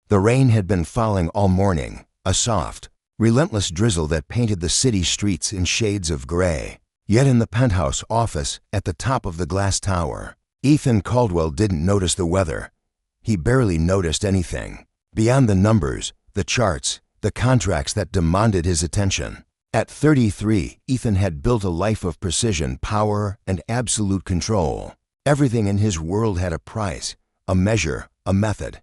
The rain had been falling all morning, a soft, relentless drizzle that painted the city streets in shades of gray. Yet in the penthouse office at the top of the glass tower, Ethan Caldwell didn't notice the weather. He barely noticed anything. Beyond the numbers, the charts, the contracts that demanded his attention. At 33, Ethan had built a life of precision, power, and absolute control. Everything in his world had a price, a measure, a method.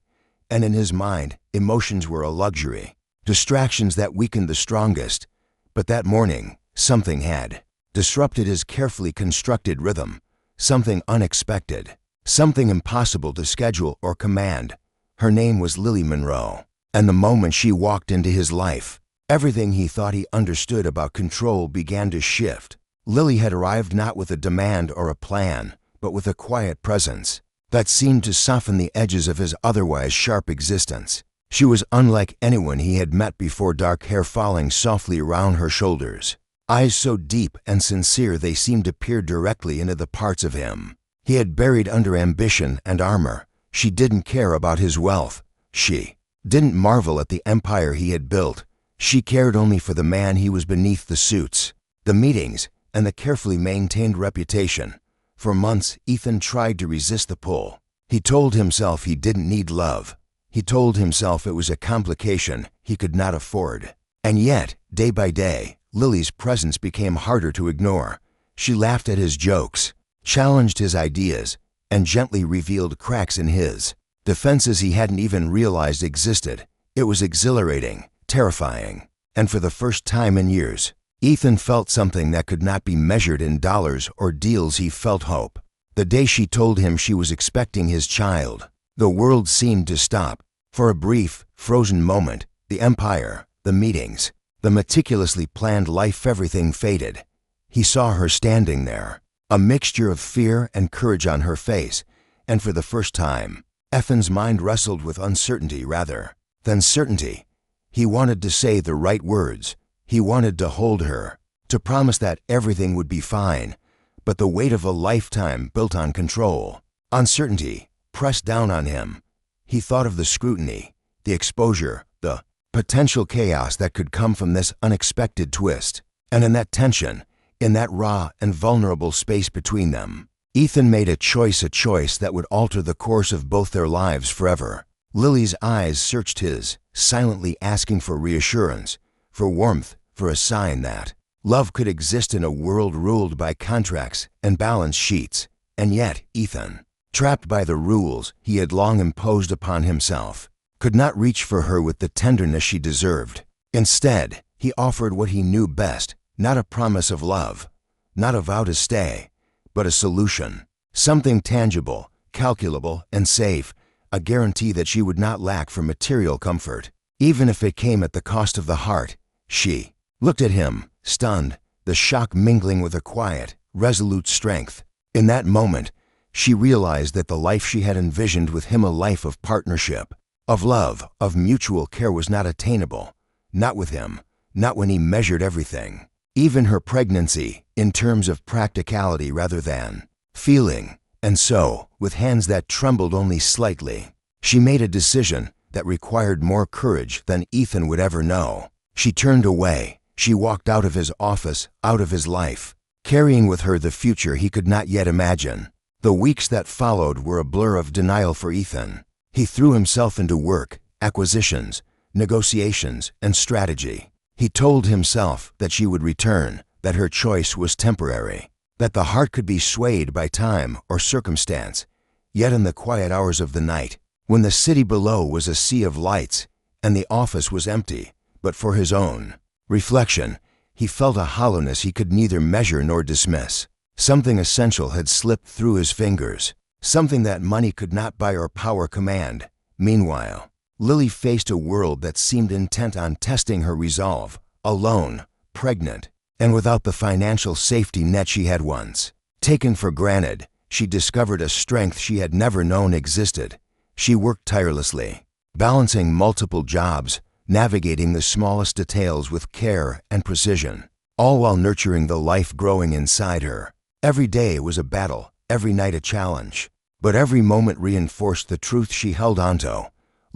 And in his mind, emotions were a luxury, distractions that weakened the strongest. But that morning, something had disrupted his carefully constructed rhythm, something unexpected, something impossible to schedule or command. Her name was Lily Monroe, and the moment she walked into his life, everything he thought he understood about control began to shift. Lily had arrived not with a demand or a plan, but with a quiet presence that seemed to soften the edges of his otherwise sharp existence. She was unlike anyone he had met before, dark hair falling softly around her shoulders, eyes so deep and sincere they seemed to peer directly into the parts of him he had buried under ambition and armor. She didn't care about his wealth. She didn't marvel at the empire he had built. She cared only for the man he was beneath the suits, the meetings, and the carefully maintained reputation. For months, Ethan tried to resist the pull. He told himself he didn't need love. He told himself it was a complication he could not afford. And yet, day by day, Lily's presence became harder to ignore. She laughed at his jokes, challenged his ideas, and gently revealed cracks in his defenses he hadn't even realized existed. It was exhilarating, terrifying, and for the first time in years, Ethan felt something that could not be measured in dollars or deals. He felt hope. The day she told him she was expecting his child, the world seemed to stop. For a brief, frozen moment, the empire, the meetings, the meticulously planned life, everything faded. He saw her standing there, a mixture of fear and courage on her face, and for the first time, Ethan's mind wrestled with uncertainty rather than certainty. He wanted to say the right words. He wanted to hold her, to promise that everything would be fine, but the weight of a lifetime built on control, uncertainty, pressed down on him. He thought of the scrutiny, the exposure, the potential chaos that could come from this unexpected twist. And in that tension, in that raw and vulnerable space between them, Ethan made a choice that would alter the course of both their lives forever. Lily's eyes searched his, silently asking for reassurance, for warmth, for a sign that love could exist in a world ruled by contracts and balance sheets. And yet Ethan, trapped by the rules he had long imposed upon himself, could not reach for her with the tenderness she deserved. Instead, he offered what he knew best, not a promise of love, not a vow to stay, but a solution, something tangible, calculable, and safe, a guarantee that she would not lack for material comfort, even if it came at the cost of the heart. She looked at him, stunned, the shock mingling with a quiet, resolute strength. In that moment, she realized that the life she had envisioned with him, a life of partnership, of love, of mutual care, was not attainable. Not with him, not when he measured everything, even her pregnancy, in terms of practicality rather than feeling. And so, with hands that trembled only slightly, she made a decision that required more courage than Ethan would ever know. She turned away. She walked out of his office, out of his life, carrying with her the future he could not yet imagine. The weeks that followed were a blur of denial for Ethan. He threw himself into work, acquisitions, negotiations, and strategy. He told himself that she would return, that her choice was temporary, that the heart could be swayed by time or circumstance. Yet in the quiet hours of the night, when the city below was a sea of lights and the office was empty, but for his own reflection, he felt a hollowness he could neither measure nor dismiss. Something essential had slipped through his fingers, something that money could not buy or power command. Meanwhile, Lily faced a world that seemed intent on testing her resolve, alone, pregnant, and without the financial safety net she had once taken for granted. She discovered a strength she had never known existed. She worked tirelessly, balancing multiple jobs, navigating the smallest details with care and precision, all while nurturing the life growing inside her. Every day was a battle, every night a challenge, but every moment reinforced the truth she held onto.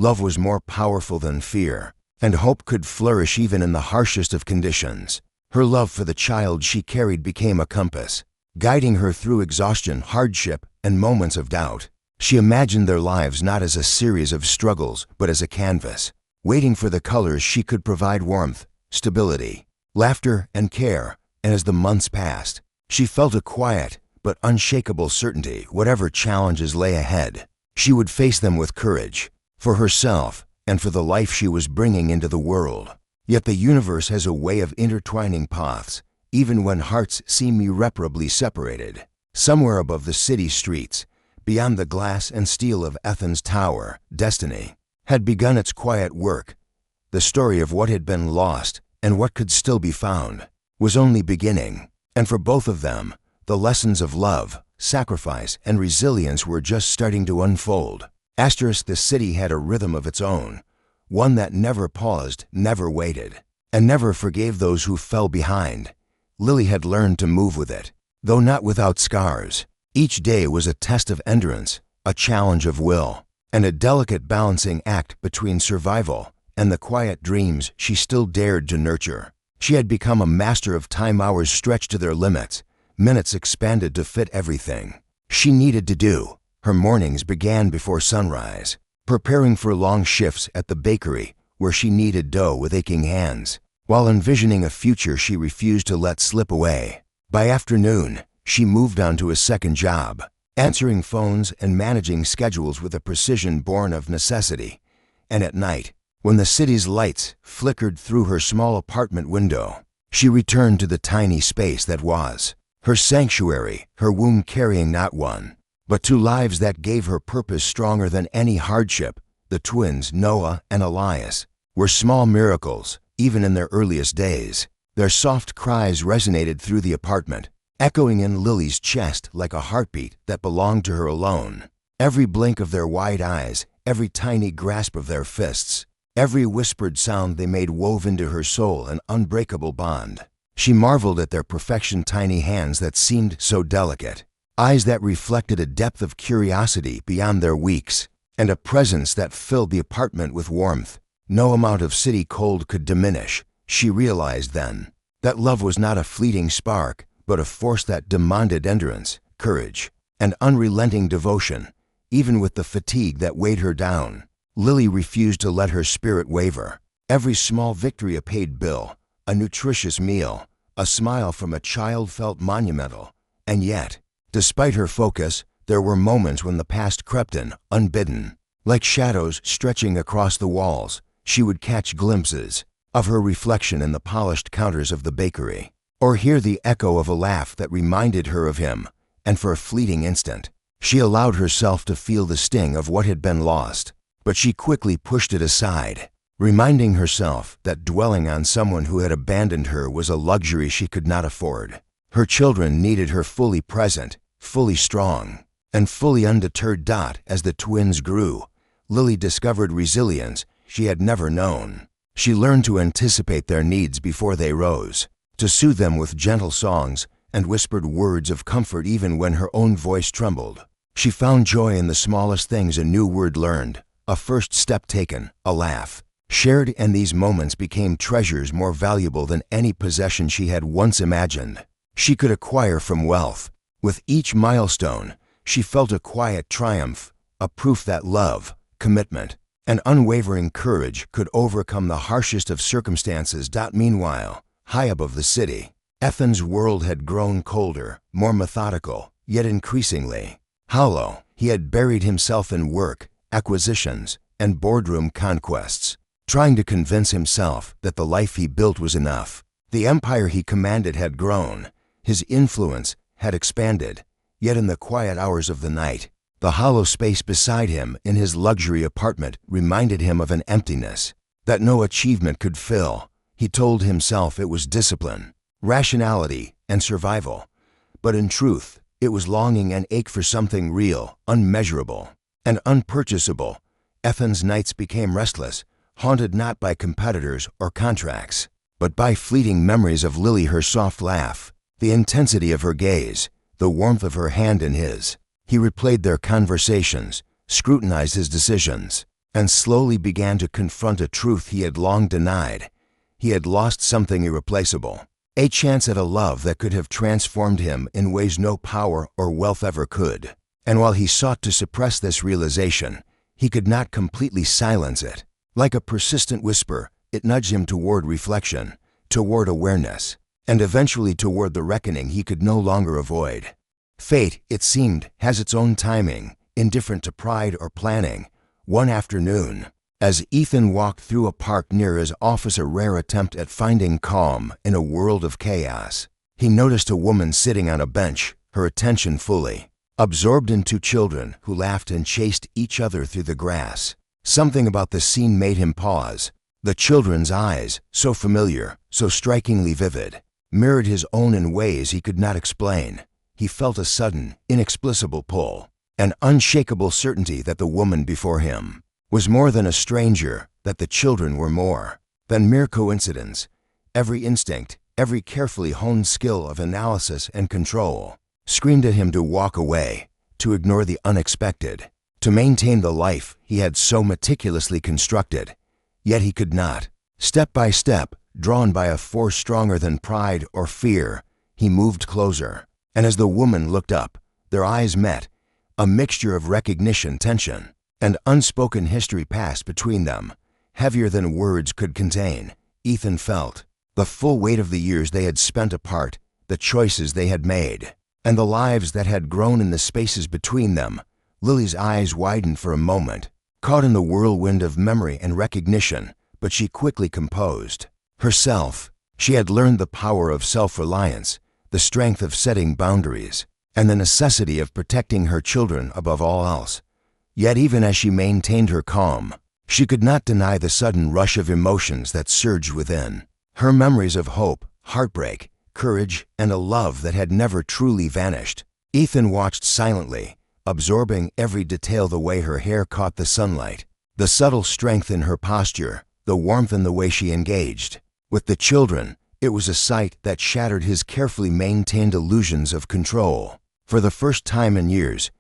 Love was more powerful than fear, and hope could flourish even in the harshest of conditions. Her love for the child she carried became a compass, guiding her through exhaustion, hardship, and moments of doubt. She imagined their lives not as a series of struggles, but as a canvas, waiting for the colors she could provide: warmth, stability, laughter, and care. And as the months passed, she felt a quiet but unshakable certainty. Whatever challenges lay ahead, she would face them with courage, for herself and for the life she was bringing into the world. Yet the universe has a way of intertwining paths, even when hearts seem irreparably separated. Somewhere above the city streets, beyond the glass and steel of Athens' tower, destiny had begun its quiet work. The story of what had been lost and what could still be found was only beginning, and for both of them, the lessons of love, sacrifice, and resilience were just starting to unfold. The city had a rhythm of its own, one that never paused, never waited, and never forgave those who fell behind. Lily had learned to move with it, though not without scars. Each day was a test of endurance, a challenge of will, and a delicate balancing act between survival and the quiet dreams she still dared to nurture. She had become a master of time, hours stretched to their limits, minutes expanded to fit everything she needed to do. Her mornings began before sunrise, preparing for long shifts at the bakery where she kneaded dough with aching hands, while envisioning a future she refused to let slip away. By afternoon, she moved on to a second job, answering phones and managing schedules with a precision born of necessity. And at night, when the city's lights flickered through her small apartment window, she returned to the tiny space that was her sanctuary, her womb carrying not one, but two lives that gave her purpose stronger than any hardship. The twins, Noah and Elias, were small miracles, even in their earliest days. Their soft cries resonated through the apartment, echoing in Lily's chest like a heartbeat that belonged to her alone. Every blink of their wide eyes, every tiny grasp of their fists, every whispered sound they made wove into her soul an unbreakable bond. She marveled at their perfection, tiny hands that seemed so delicate, eyes that reflected a depth of curiosity beyond their weeks, and a presence that filled the apartment with warmth no amount of city cold could diminish. She realized then that love was not a fleeting spark, but a force that demanded endurance, courage, and unrelenting devotion. Even with the fatigue that weighed her down, Lily refused to let her spirit waver. Every small victory, a paid bill, a nutritious meal, a smile from a child, felt monumental. And yet, despite her focus, there were moments when the past crept in, unbidden. Like shadows stretching across the walls, she would catch glimpses of her reflection in the polished counters of the bakery, or hear the echo of a laugh that reminded her of him, and for a fleeting instant, she allowed herself to feel the sting of what had been lost. But she quickly pushed it aside, reminding herself that dwelling on someone who had abandoned her was a luxury she could not afford. Her children needed her fully present, fully strong, and fully undeterred. As the twins grew, Lily discovered resilience she had never known. She learned to anticipate their needs before they rose, to soothe them with gentle songs and whispered words of comfort even when her own voice trembled. She found joy in the smallest things: a new word learned, a first step taken, a laugh shared, and these moments became treasures more valuable than any possession she had once imagined she could acquire from wealth. With each milestone, she felt a quiet triumph, a proof that love, commitment, and unwavering courage could overcome the harshest of circumstances. Meanwhile, high above the city, Ethan's world had grown colder, more methodical, yet increasingly hollow. He had buried himself in work, acquisitions, and boardroom conquests, trying to convince himself that the life he built was enough. The empire he commanded had grown, his influence had expanded, yet in the quiet hours of the night, the hollow space beside him in his luxury apartment reminded him of an emptiness that no achievement could fill. He told himself it was discipline, rationality, and survival, but in truth, it was longing and ache for something real, unmeasurable, and unpurchasable. Ethan's nights became restless, haunted not by competitors or contracts, but by fleeting memories of Lily, her soft laugh, the intensity of her gaze, the warmth of her hand in his. He replayed their conversations, scrutinized his decisions, and slowly began to confront a truth he had long denied. He had lost something irreplaceable, a chance at a love that could have transformed him in ways no power or wealth ever could. And while he sought to suppress this realization, he could not completely silence it. Like a persistent whisper, it nudged him toward reflection, toward awareness, and eventually toward the reckoning he could no longer avoid. Fate, it seemed, has its own timing, indifferent to pride or planning. One afternoon, as Ethan walked through a park near his office, a rare attempt at finding calm in a world of chaos, he noticed a woman sitting on a bench, her attention fully absorbed in two children who laughed and chased each other through the grass. Something about the scene made him pause. The children's eyes, so familiar, so strikingly vivid, mirrored his own in ways he could not explain. He felt a sudden, inexplicable pull, an unshakable certainty that the woman before him was more than a stranger, that the children were more than mere coincidence. Every instinct, every carefully honed skill of analysis and control screamed at him to walk away, to ignore the unexpected, to maintain the life he had so meticulously constructed. Yet he could not. Step by step, drawn by a force stronger than pride or fear, he moved closer. And as the woman looked up, their eyes met. A mixture of recognition, tension, and unspoken history passed between them, heavier than words could contain. Ethan felt the full weight of the years they had spent apart, the choices they had made, and the lives that had grown in the spaces between them. Lily's eyes widened for a moment, caught in the whirlwind of memory and recognition, but she quickly composed herself. She had learned the power of self-reliance, the strength of setting boundaries, and the necessity of protecting her children above all else. Yet even as she maintained her calm, she could not deny the sudden rush of emotions that surged within her. Memories of hope, heartbreak, courage, and a love that had never truly vanished. Ethan watched silently, absorbing every detail: the way her hair caught the sunlight, the subtle strength in her posture, the warmth in the way she engaged with the children. It was a sight that shattered his carefully maintained illusions of control. For the first time in years,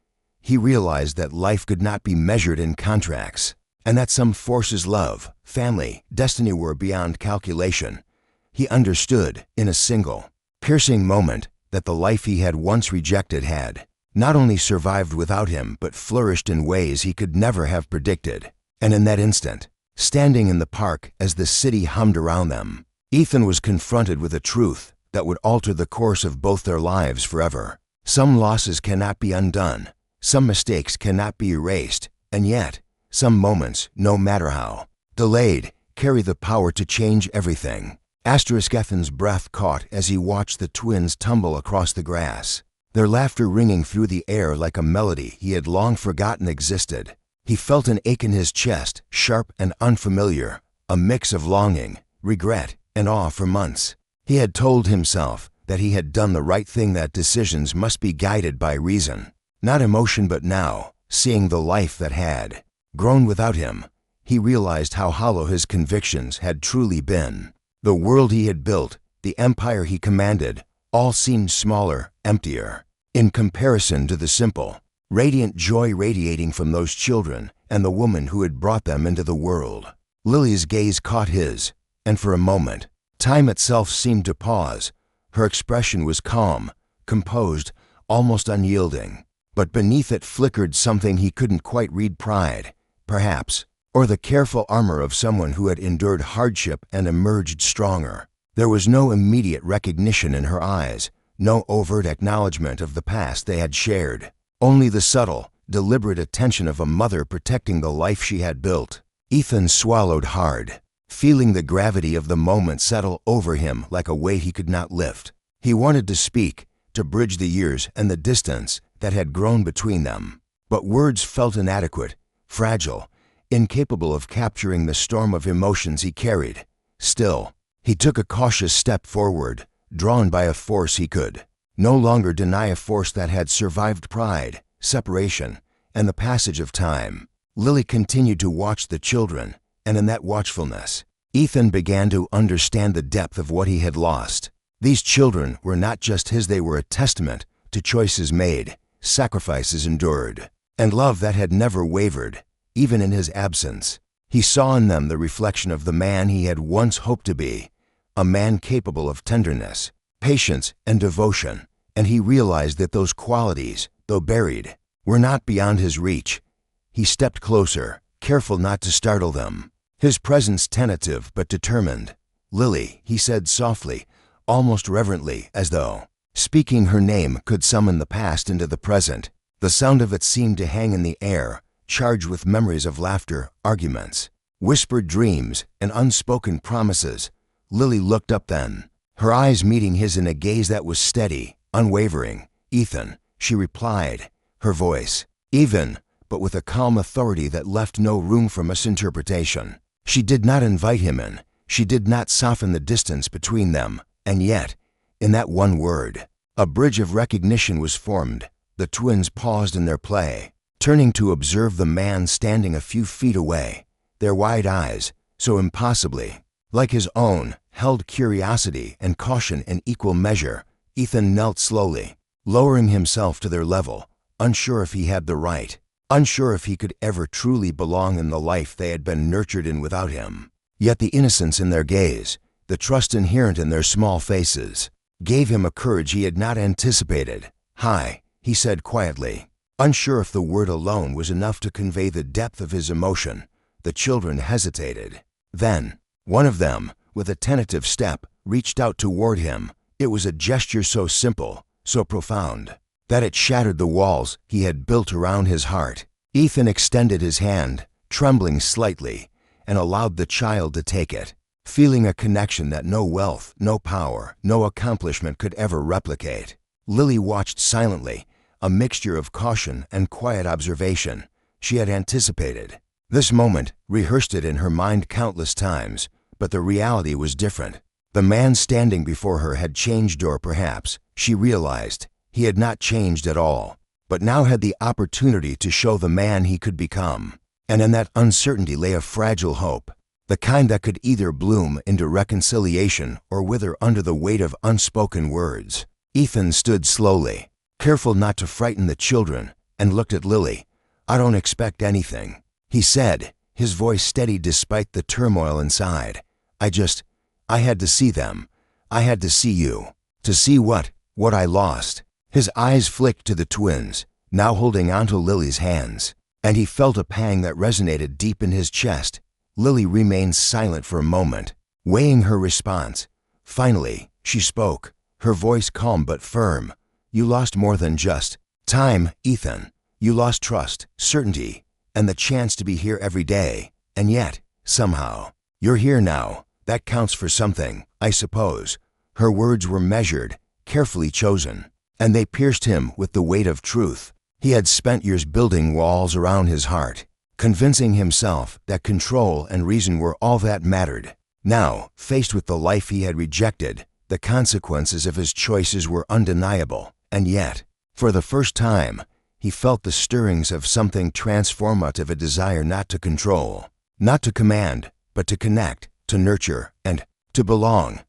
he realized that life could not be measured in contracts, and that some forces, love, family, destiny, were beyond calculation. He understood, in a single, piercing moment, that the life he had once rejected had not only survived without him, but flourished in ways he could never have predicted. And in that instant, standing in the park as the city hummed around them, Ethan was confronted with a truth that would alter the course of both their lives forever. Some losses cannot be undone, some mistakes cannot be erased, and yet, some moments, no matter how delayed, carry the power to change everything. Ethan's breath caught as he watched the twins tumble across the grass, their laughter ringing through the air like a melody he had long forgotten existed. He felt an ache in his chest, sharp and unfamiliar, a mix of longing, regret, and awe. For months, he had told himself that he had done the right thing, that decisions must be guided by reason, not emotion. But now, seeing the life that had grown without him, he realized how hollow his convictions had truly been. The world he had built, the empire he commanded, all seemed smaller, emptier, in comparison to the simple, radiant joy radiating from those children and the woman who had brought them into the world. Lily's gaze caught his, and for a moment, time itself seemed to pause. Her expression was calm, composed, almost unyielding, but beneath it flickered something he couldn't quite read: pride, perhaps, or the careful armor of someone who had endured hardship and emerged stronger. There was no immediate recognition in her eyes, no overt acknowledgement of the past they had shared, only the subtle, deliberate attention of a mother protecting the life she had built. Ethan swallowed hard, feeling the gravity of the moment settle over him like a weight he could not lift. He wanted to speak, to bridge the years and the distance that had grown between them, but words felt inadequate, fragile, incapable of capturing the storm of emotions he carried. Still, he took a cautious step forward, drawn by a force he could no longer deny, a force that had survived pride, separation, and the passage of time. Lily continued to watch the children, and in that watchfulness, Ethan began to understand the depth of what he had lost. These children were not just his, they were a testament to choices made, sacrifices endured, and love that had never wavered. even in his absence. He saw in them the reflection of the man he had once hoped to be, a man capable of tenderness, patience, and devotion, and he realized that those qualities, though buried, were not beyond his reach. He stepped closer, careful not to startle them, his presence tentative but determined. "Lily," he said softly, almost reverently, as though speaking her name could summon the past into the present. The sound of it seemed to hang in the air, charged with memories of laughter, arguments, whispered dreams, and unspoken promises. Lily looked up then, her eyes meeting his in a gaze that was steady, unwavering. "Ethan," she replied, her voice even, but with a calm authority that left no room for misinterpretation. She did not invite him in, she did not soften the distance between them, and yet, in that one word, a bridge of recognition was formed. The twins paused in their play, turning to observe the man standing a few feet away. Their wide eyes, so impossibly like his own, held curiosity and caution in equal measure. Ethan knelt slowly, lowering himself to their level, unsure if he had the right, unsure if he could ever truly belong in the life they had been nurtured in without him. Yet the innocence in their gaze, the trust inherent in their small faces, gave him a courage he had not anticipated. "Hi," he said quietly, unsure if the word alone was enough to convey the depth of his emotion. The children hesitated. Then, one of them, with a tentative step, reached out toward him. It was a gesture so simple, so profound, that it shattered the walls he had built around his heart. Ethan extended his hand, trembling slightly, and allowed the child to take it, feeling a connection that no wealth, no power, no accomplishment could ever replicate. Lily watched silently, a mixture of caution and quiet observation. She had anticipated this moment, rehearsed it in her mind countless times, but the reality was different. The man standing before her had changed, or perhaps, she realized, he had not changed at all, but now had the opportunity to show the man he could become. And in that uncertainty lay a fragile hope, the kind that could either bloom into reconciliation or wither under the weight of unspoken words. Ethan stood slowly, careful not to frighten the children, and looked at Lily. "I don't expect anything," he said, his voice steady despite the turmoil inside. I had to see them. I had to see you. To see what I lost." His eyes flicked to the twins, now holding onto Lily's hands, and he felt a pang that resonated deep in his chest. Lily remained silent for a moment, weighing her response. Finally, she spoke, her voice calm but firm. "You lost more than just time, Ethan. You lost trust, certainty, and the chance to be here every day. And yet, somehow, you're here now. That counts for something, I suppose." Her words were measured, carefully chosen, and they pierced him with the weight of truth. He had spent years building walls around his heart, convincing himself that control and reason were all that mattered. Now, faced with the life he had rejected, the consequences of his choices were undeniable, and yet, for the first time, he felt the stirrings of something transformative, a desire not to control, not to command, but to connect, to nurture, and to belong.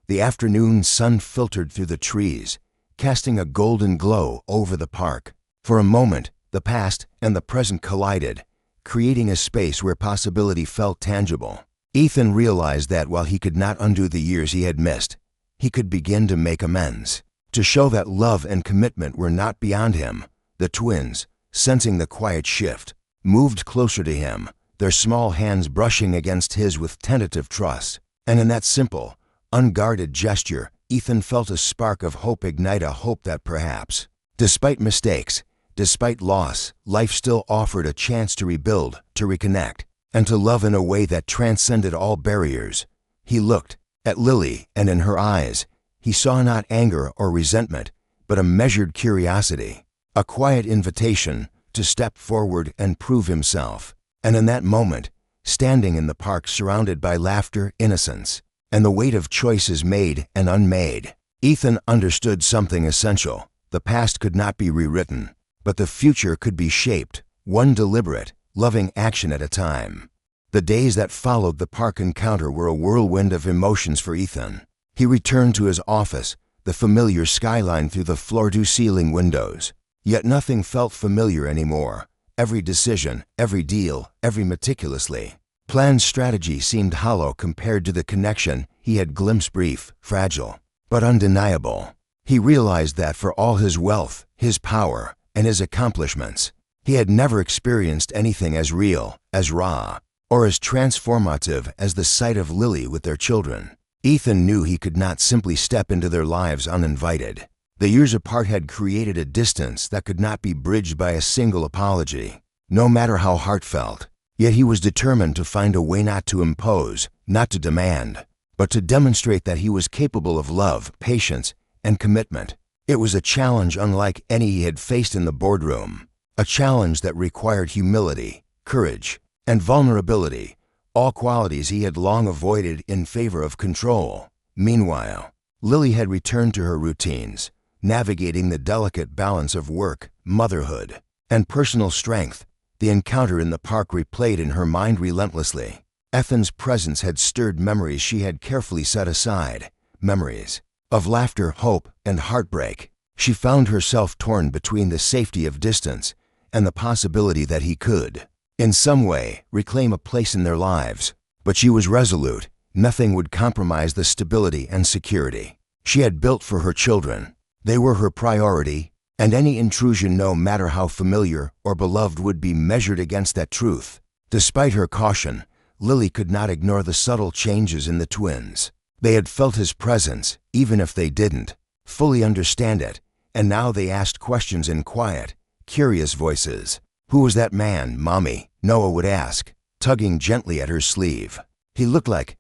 The afternoon sun filtered through the trees, casting a golden glow over the park. For a moment, the past and the present collided, creating a space where possibility felt tangible. Ethan realized that while he could not undo the years he had missed, he could begin to make amends, to show that love and commitment were not beyond him. The twins, sensing the quiet shift, moved closer to him, their small hands brushing against his with tentative trust. And in that simple, unguarded gesture, Ethan felt a spark of hope ignite, a hope that perhaps, despite mistakes, despite loss, life still offered a chance to rebuild, to reconnect, and to love in a way that transcended all barriers. He looked at Lily, and in her eyes, he saw not anger or resentment, but a measured curiosity, a quiet invitation to step forward and prove himself. And in that moment, standing in the park surrounded by laughter, innocence, and the weight of choices made and unmade, Ethan understood something essential. The past could not be rewritten, but the future could be shaped, one deliberate, loving action at a time. The days that followed the park encounter were a whirlwind of emotions for Ethan. He returned to his office, the familiar skyline through the floor-to-ceiling windows. Yet nothing felt familiar anymore. every decision, every deal, every meticulously planned strategy seemed hollow compared to the connection he had glimpsed, brief, fragile, but undeniable. He realized that for all his wealth, his power, and his accomplishments, he had never experienced anything as real, as raw, or as transformative as the sight of Lily with their children. Ethan knew he could not simply step into their lives uninvited. The years apart had created a distance that could not be bridged by a single apology, no matter how heartfelt. Yet he was determined to find a way not to impose, not to demand, but to demonstrate that he was capable of love, patience, and commitment. It was a challenge unlike any he had faced in the boardroom, a challenge that required humility, courage, and vulnerability, all qualities he had long avoided in favor of control. Meanwhile, Lily had returned to her routines, navigating the delicate balance of work, motherhood, and personal strength. The encounter in the park replayed in her mind relentlessly. Ethan's presence had stirred memories she had carefully set aside, memories of laughter, hope, and heartbreak. She found herself torn between the safety of distance and the possibility that he could, in some way, reclaim a place in their lives. But she was resolute. Nothing would compromise the stability and security she had built for her children. They were her priority, and any intrusion, no matter how familiar or beloved, would be measured against that truth. Despite her caution, Lily could not ignore the subtle changes in the twins. They had felt his presence, even if they didn't fully understand it, and now they asked questions in quiet, curious voices. "Who was that man, Mommy?" Noah would ask, tugging gently at her sleeve. "He looked like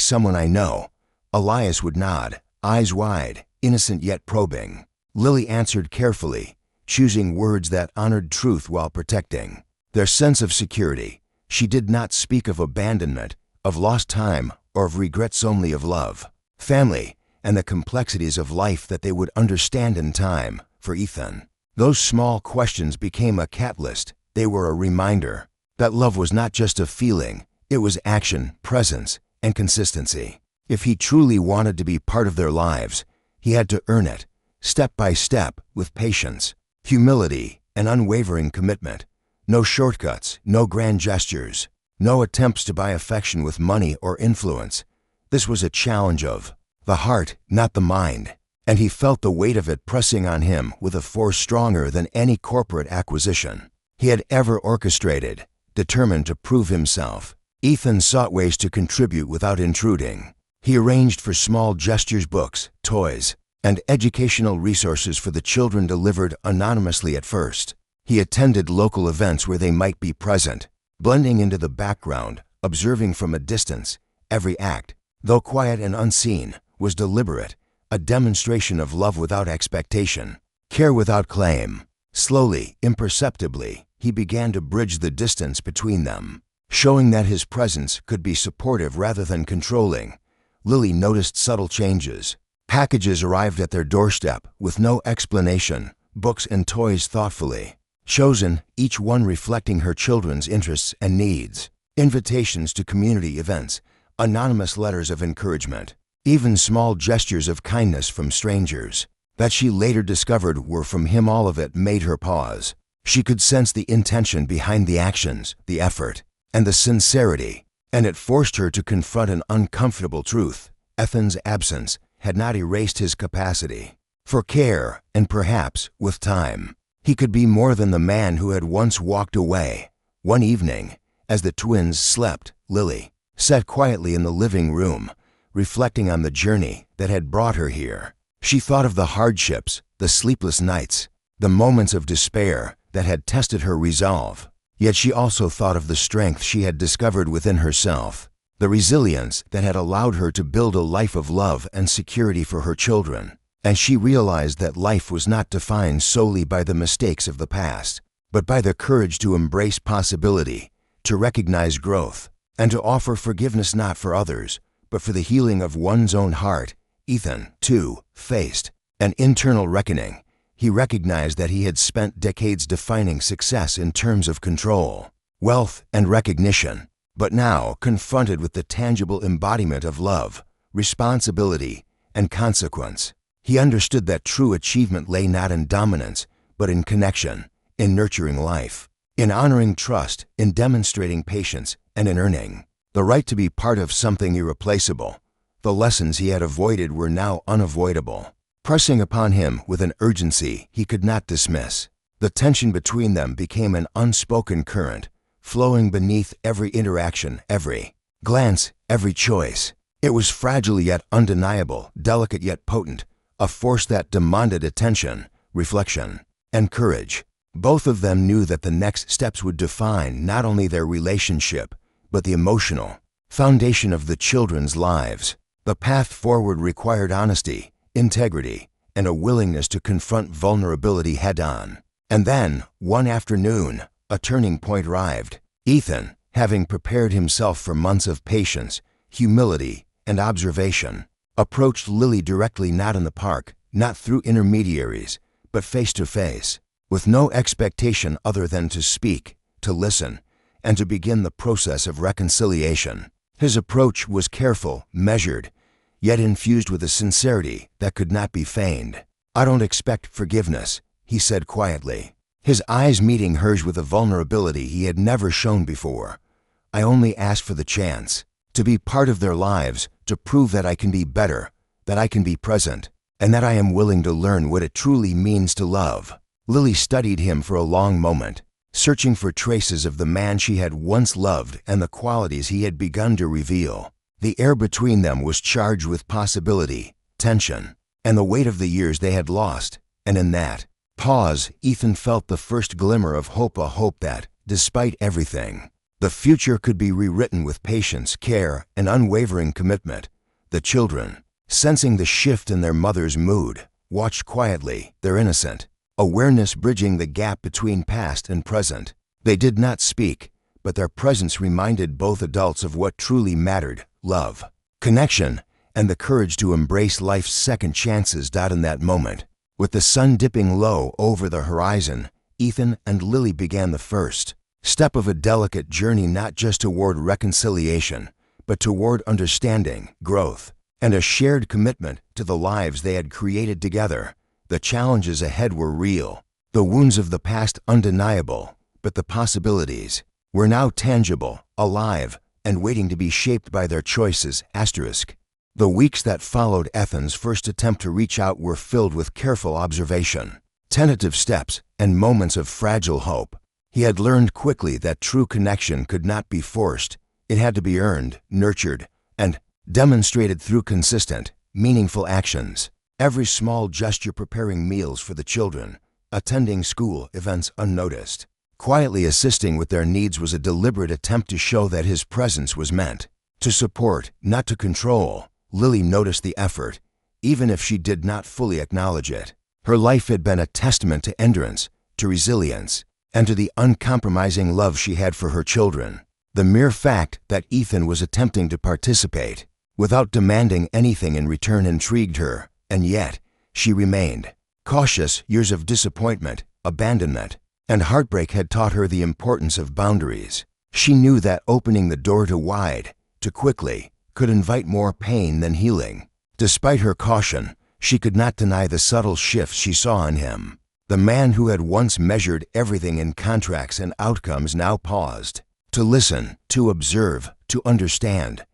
someone I know." Elias would nod, eyes wide, innocent yet probing. Lily answered carefully, choosing words that honored truth while protecting their sense of security. She did not speak of abandonment, of lost time, or of regrets, only of love, family, and the complexities of life that they would understand in time. For Ethan, those small questions became a catalyst. They were a reminder that love was not just a feeling, it was action, presence, and consistency. If he truly wanted to be part of their lives, he had to earn it, step by step, with patience, humility, and unwavering commitment. No shortcuts, no grand gestures, no attempts to buy affection with money or influence. This was a challenge of the heart, not the mind, and he felt the weight of it pressing on him with a force stronger than any corporate acquisition he had ever orchestrated. Determined to prove himself, Ethan sought ways to contribute without intruding. He arranged for small gestures, books, toys, and educational resources for the children, delivered anonymously at first. He attended local events where they might be present, blending into the background, observing from a distance. Every act, though quiet and unseen, was deliberate, a demonstration of love without expectation, care without claim. Slowly, imperceptibly, he began to bridge the distance between them, showing that his presence could be supportive rather than controlling. Lily noticed subtle changes. Packages arrived at their doorstep with no explanation, books and toys thoughtfully chosen, each one reflecting her children's interests and needs. Invitations to community events, anonymous letters of encouragement, even small gestures of kindness from strangers that she later discovered were from him. All of it made her pause. She could sense the intention behind the actions, the effort, and the sincerity, and it forced her to confront an uncomfortable truth. Ethan's absence had not erased his capacity for care, and perhaps, with time, he could be more than the man who had once walked away. One evening, as the twins slept, Lily sat quietly in the living room, reflecting on the journey that had brought her here. She thought of the hardships, the sleepless nights, the moments of despair that had tested her resolve. Yet she also thought of the strength she had discovered within herself, the resilience that had allowed her to build a life of love and security for her children. And she realized that life was not defined solely by the mistakes of the past, but by the courage to embrace possibility, to recognize growth, and to offer forgiveness, not for others, but for the healing of one's own heart. Ethan, too, faced an internal reckoning. He recognized that he had spent decades defining success in terms of control, wealth, and recognition. But now, confronted with the tangible embodiment of love, responsibility, and consequence, he understood that true achievement lay not in dominance, but in connection, in nurturing life. in honoring trust, in demonstrating patience, and in earning the right to be part of something irreplaceable. The lessons he had avoided were now unavoidable, pressing upon him with an urgency he could not dismiss. The tension between them became an unspoken current, flowing beneath every interaction, every glance, every choice. It was fragile yet undeniable, delicate yet potent, a force that demanded attention, reflection, and courage. Both of them knew that the next steps would define not only their relationship, but the emotional foundation of the children's lives. The path forward required honesty, integrity, and a willingness to confront vulnerability head-on. And then, one afternoon, a turning point arrived. Ethan, having prepared himself for months of patience, humility, and observation, approached Lily directly, not in the park, not through intermediaries, but face to face, with no expectation other than to speak, to listen, and to begin the process of reconciliation. His approach was careful, measured, yet infused with a sincerity that could not be feigned. "I don't expect forgiveness," he said quietly, his eyes meeting hers with a vulnerability he had never shown before. "I only ask for the chance to be part of their lives, to prove that I can be better, that I can be present, and that I am willing to learn what it truly means to love." Lily studied him for a long moment, searching for traces of the man she had once loved and the qualities he had begun to reveal. The air between them was charged with possibility, tension, and the weight of the years they had lost. And in that pause, Ethan felt the first glimmer of hope, a hope that, despite everything, the future could be rewritten with patience, care, and unwavering commitment. The children, sensing the shift in their mother's mood, watched quietly, their innocent awareness bridging the gap between past and present. They did not speak, but their presence reminded both adults of what truly mattered: love, connection, and the courage to embrace life's second chances. In that moment, with the sun dipping low over the horizon, Ethan and Lily began the first step of a delicate journey, not just toward reconciliation, but toward understanding, growth, and a shared commitment to the lives they had created together. The challenges ahead were real, the wounds of the past undeniable, but the possibilities were now tangible, alive, and waiting to be shaped by their choices. The weeks that followed Ethan's first attempt to reach out were filled with careful observation, tentative steps, and moments of fragile hope. He had learned quickly that true connection could not be forced. It had to be earned, nurtured, and demonstrated through consistent, meaningful actions. Every small gesture, preparing meals for the children, attending school events unnoticed, quietly assisting with their needs, was a deliberate attempt to show that his presence was meant to support, not to control. Lily noticed the effort, even if she did not fully acknowledge it. Her life had been a testament to endurance, to resilience, and to the uncompromising love she had for her children. The mere fact that Ethan was attempting to participate without demanding anything in return intrigued her, and yet she remained cautious. Years of disappointment, abandonment, and heartbreak had taught her the importance of boundaries. She knew that opening the door too wide, too quickly, could invite more pain than healing. Despite her caution, she could not deny the subtle shifts she saw in him. The man who had once measured everything in contracts and outcomes now paused to listen, to observe, to understand.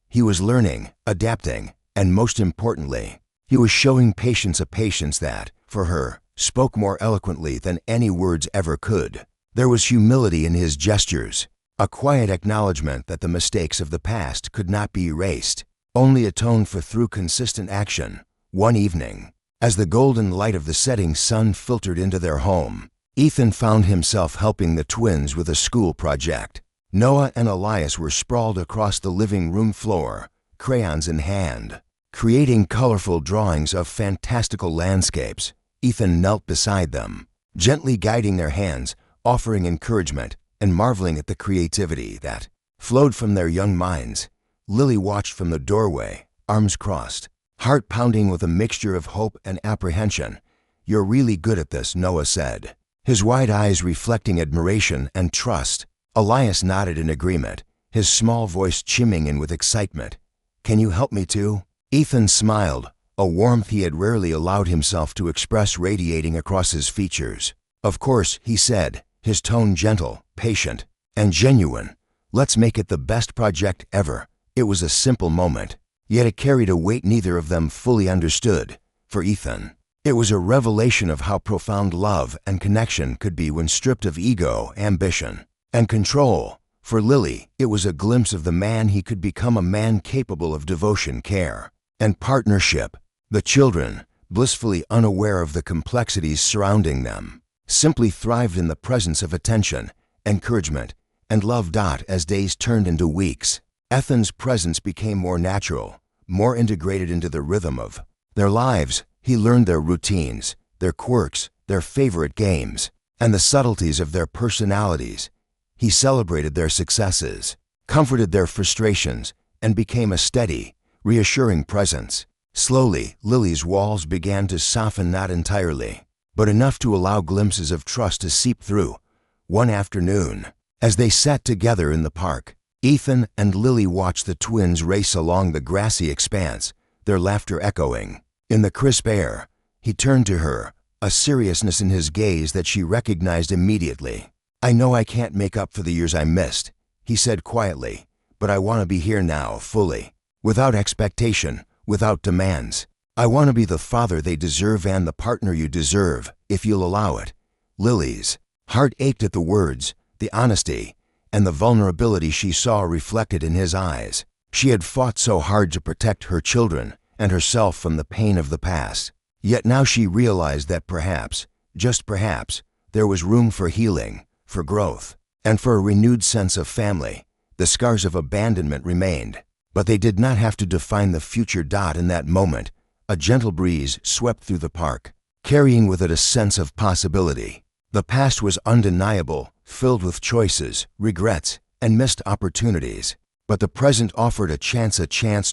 He was learning, adapting, and most importantly, he was showing patience, a patience that, for her, spoke more eloquently than any words ever could. There was humility in his gestures, a quiet acknowledgement that the mistakes of the past could not be erased, only atoned for through consistent action. One evening, as the golden light of the setting sun filtered into their home, Ethan found himself helping the twins with a school project. Noah and Elias were sprawled across the living room floor, crayons in hand, creating colorful drawings of fantastical landscapes. Ethan knelt beside them, gently guiding their hands, offering encouragement, and marveling at the creativity that flowed from their young minds. Lily watched from the doorway, arms crossed, heart pounding with a mixture of hope and apprehension. "You're really good at this," Noah said, his wide eyes reflecting admiration and trust. Elias nodded in agreement, his small voice chiming in with excitement. "Can you help me too?" Ethan smiled, a warmth he had rarely allowed himself to express radiating across his features. "Of course," he said, his tone gentle, patient, and genuine. "Let's make it the best project ever." It was a simple moment, yet it carried a weight neither of them fully understood. For Ethan, it was a revelation of how profound love and connection could be when stripped of ego, ambition, and control. For Lily, it was a glimpse of the man he could become, a man capable of devotion, care, and partnership. The children, blissfully unaware of the complexities surrounding them, simply thrived in the presence of attention, encouragement, and love. As days turned into weeks, Ethan's presence became more natural, more integrated into the rhythm of their lives. He learned their routines, their quirks, their favorite games, and the subtleties of their personalities. He celebrated their successes, comforted their frustrations, and became a steady, reassuring presence. Slowly, Lily's walls began to soften, not entirely, but enough to allow glimpses of trust to seep through. One afternoon, as they sat together in the park, Ethan and Lily watched the twins race along the grassy expanse, their laughter echoing in the crisp air. He turned to her, a seriousness in his gaze that she recognized immediately. "I know I can't make up for the years I missed," he said quietly, "but I want to be here now, fully, without expectation, without demands. I want to be the father they deserve and the partner you deserve, if you'll allow it." Lily's heart ached at the words, the honesty, and the vulnerability she saw reflected in his eyes. She had fought so hard to protect her children and herself from the pain of the past. Yet now she realized that perhaps, just perhaps, there was room for healing, for growth, and for a renewed sense of family. The scars of abandonment remained, but they did not have to define the future. In that moment, a gentle breeze swept through the park, carrying with it a sense of possibility. The past was undeniable, filled with choices, regrets, and missed opportunities. But the present offered a chance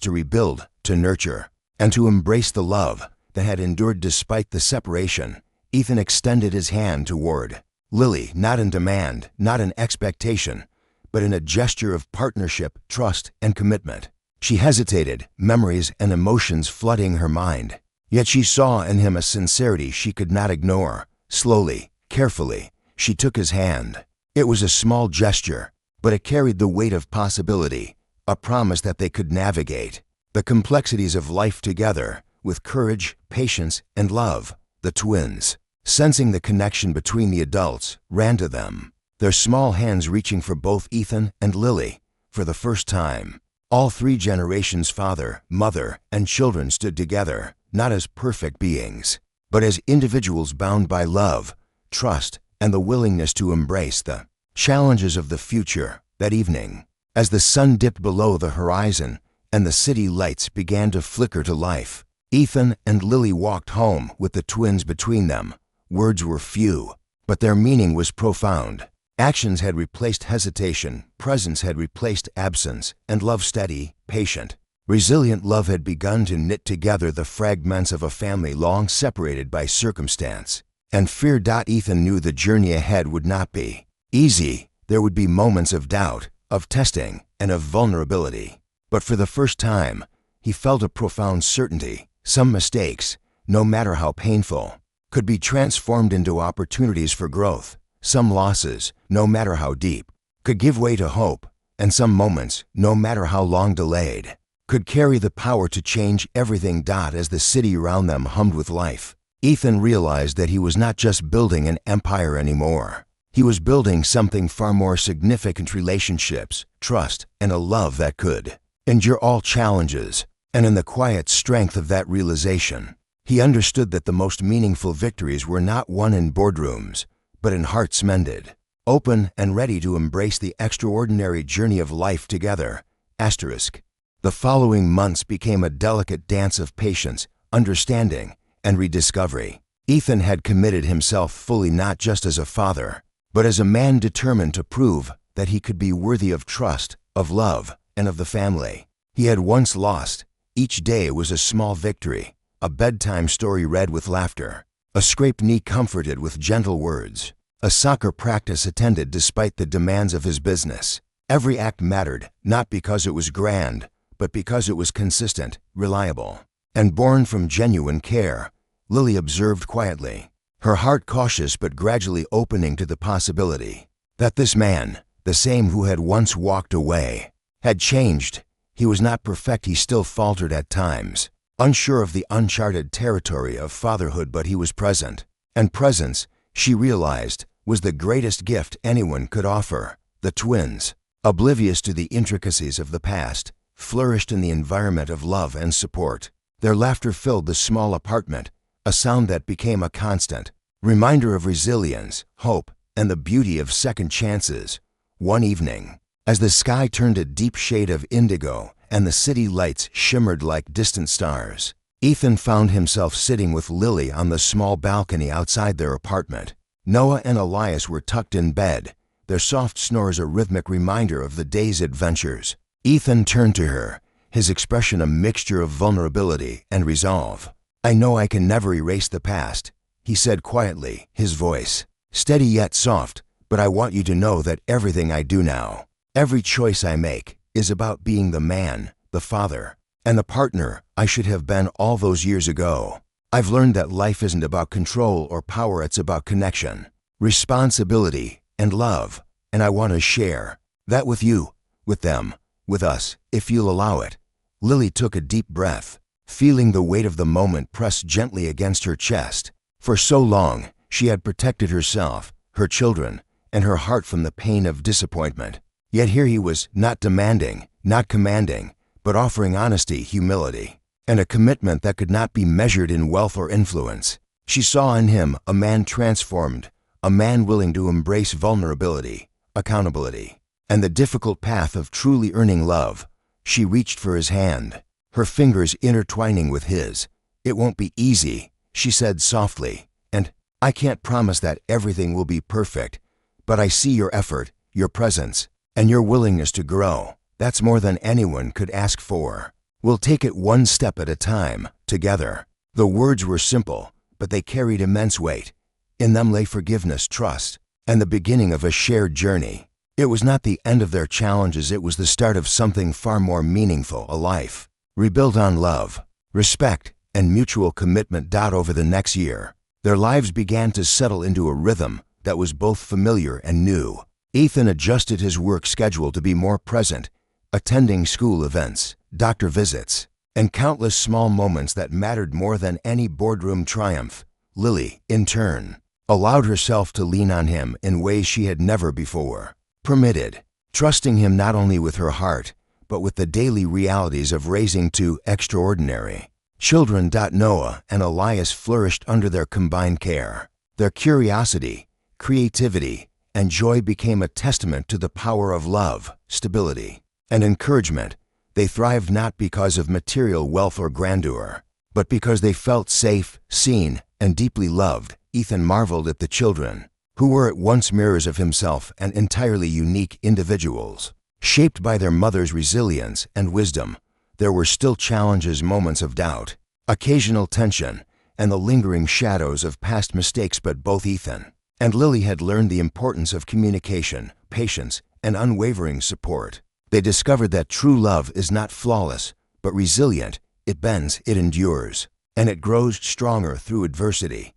to rebuild, to nurture, and to embrace the love that had endured despite the separation. Ethan extended his hand toward Lily, not in demand, not in expectation, but in a gesture of partnership, trust, and commitment. She hesitated, memories and emotions flooding her mind. Yet she saw in him a sincerity she could not ignore. Slowly, carefully, she took his hand. It was a small gesture, but it carried the weight of possibility, a promise that they could navigate the complexities of life together, with courage, patience, and love. The twins, sensing the connection between the adults, ran to them, their small hands reaching for both Ethan and Lily. For the first time, all three generations, father, mother, and children, stood together, not as perfect beings, but as individuals bound by love, trust, and the willingness to embrace the challenges of the future. That evening, as the sun dipped below the horizon and the city lights began to flicker to life, Ethan and Lily walked home with the twins between them. Words were few, but their meaning was profound. Actions had replaced hesitation, presence had replaced absence, and love, steady, patient, resilient love, had begun to knit together the fragments of a family long separated by circumstance and fear. Ethan knew the journey ahead would not be easy. There would be moments of doubt, of testing, and of vulnerability. But for the first time, he felt a profound certainty. Some mistakes, no matter how painful, could be transformed into opportunities for growth. Some losses, no matter how deep, could give way to hope. And some moments, no matter how long delayed, could carry the power to change everything. As the city around them hummed with life, Ethan realized that he was not just building an empire anymore. He was building something far more significant: relationships, trust, and a love that could endure all challenges. And in the quiet strength of that realization, he understood that the most meaningful victories were not won in boardrooms, but in hearts mended, open and ready to embrace the extraordinary journey of life together. The following months became a delicate dance of patience, understanding, and rediscovery. Ethan had committed himself fully, not just as a father, but as a man determined to prove that he could be worthy of trust, of love, and of the family he had once lost. Each day was a small victory, a bedtime story read with laughter, a scraped knee comforted with gentle words, a soccer practice attended despite the demands of his business. Every act mattered, not because it was grand, but because it was consistent, reliable, and born from genuine care. Lily observed quietly, her heart cautious but gradually opening to the possibility that this man, the same who had once walked away, had changed. He was not perfect, he still faltered at times, unsure of the uncharted territory of fatherhood, but he was present. And presence, she realized, was the greatest gift anyone could offer. The twins, oblivious to the intricacies of the past, flourished in the environment of love and support. Their laughter filled the small apartment, a sound that became a constant reminder of resilience, hope, and the beauty of second chances. One evening, as the sky turned a deep shade of indigo and the city lights shimmered like distant stars, Ethan found himself sitting with Lily on the small balcony outside their apartment. Noah and Elias were tucked in bed, their soft snores a rhythmic reminder of the day's adventures. Ethan turned to her, his expression a mixture of vulnerability and resolve. "I know I can never erase the past," he said quietly, his voice steady yet soft, "but I want you to know that everything I do now, every choice I make, is about being the man, the father, and the partner I should have been all those years ago. I've learned that life isn't about control or power, it's about connection, responsibility, and love, and I want to share that with you, with them, with us, if you'll allow it." Lily took a deep breath, feeling the weight of the moment press gently against her chest. For so long, she had protected herself, her children, and her heart from the pain of disappointment. Yet here he was, not demanding, not commanding, but offering honesty, humility, and a commitment that could not be measured in wealth or influence. She saw in him a man transformed, a man willing to embrace vulnerability, accountability, and the difficult path of truly earning love. She reached for his hand, her fingers intertwining with his. "It won't be easy," she said softly, "and I can't promise that everything will be perfect, but I see your effort, your presence, and your willingness to grow. That's more than anyone could ask for. We'll take it one step at a time, together." The words were simple, but they carried immense weight. In them lay forgiveness, trust, and the beginning of a shared journey. It was not the end of their challenges, it was the start of something far more meaningful, a life rebuilt on love, respect, and mutual commitment. Over the next year, their lives began to settle into a rhythm that was both familiar and new. Ethan adjusted his work schedule to be more present, attending school events, doctor visits, and countless small moments that mattered more than any boardroom triumph. Lily, in turn, allowed herself to lean on him in ways she had never before permitted, trusting him not only with her heart, but with the daily realities of raising two extraordinary children. Noah and Elias flourished under their combined care. Their curiosity, creativity, and joy became a testament to the power of love, stability, and encouragement. They thrived not because of material wealth or grandeur, but because they felt safe, seen, and deeply loved. Ethan marveled at the children, who were at once mirrors of himself and entirely unique individuals. Shaped by their mother's resilience and wisdom, there were still challenges, moments of doubt, occasional tension, and the lingering shadows of past mistakes. But both Ethan and Lily had learned the importance of communication, patience, and unwavering support. They discovered that true love is not flawless, but resilient. It bends, it endures, and it grows stronger through adversity.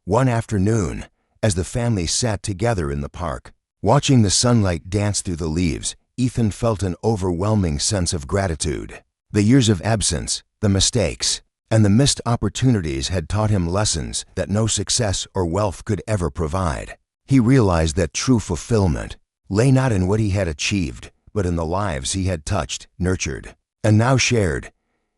One afternoon, as the family sat together in the park, watching the sunlight dance through the leaves, Ethan felt an overwhelming sense of gratitude. The years of absence, the mistakes, and the missed opportunities had taught him lessons that no success or wealth could ever provide. He realized that true fulfillment lay not in what he had achieved, but in the lives he had touched, nurtured, and now shared.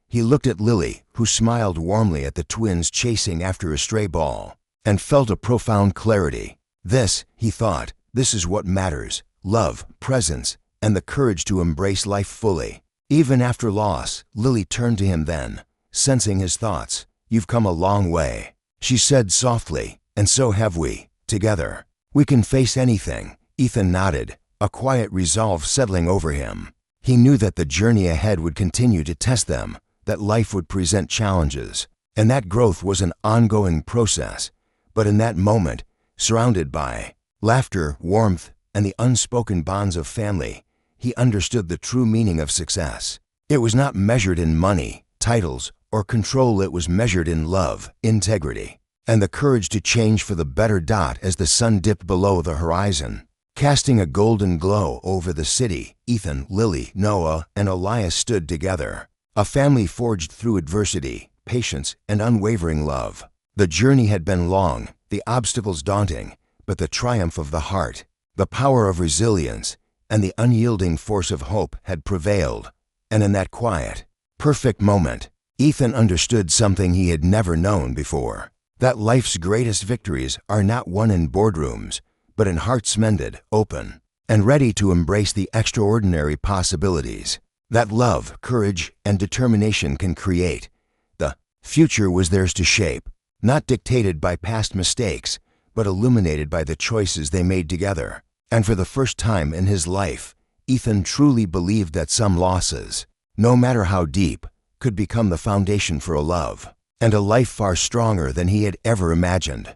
He looked at Lily, who smiled warmly at the twins chasing after a stray ball, and felt a profound clarity. This, he thought, this is what matters: love, presence, and the courage to embrace life fully, even after loss. Lily turned to him then, sensing his thoughts. "You've come a long way," she said softly, "and so have we, together. We can face anything." Ethan nodded, a quiet resolve settling over him. He knew that the journey ahead would continue to test them, that life would present challenges, and that growth was an ongoing process. But in that moment, surrounded by laughter, warmth, and the unspoken bonds of family, he understood the true meaning of success. It was not measured in money, titles, or control. It was measured in love, integrity, and the courage to change for the better. As the sun dipped below the horizon, casting a golden glow over the city, Ethan, Lily, Noah, and Elias stood together, a family forged through adversity, patience, and unwavering love. The journey had been long, the obstacles daunting, but the triumph of the heart, the power of resilience, and the unyielding force of hope had prevailed. And in that quiet, perfect moment, Ethan understood something he had never known before, that life's greatest victories are not won in boardrooms, but in hearts mended, open, and ready to embrace the extraordinary possibilities that love, courage, and determination can create. The future was theirs to shape, not dictated by past mistakes, but illuminated by the choices they made together. And for the first time in his life, Ethan truly believed that some losses, no matter how deep, could become the foundation for a love and a life far stronger than he had ever imagined.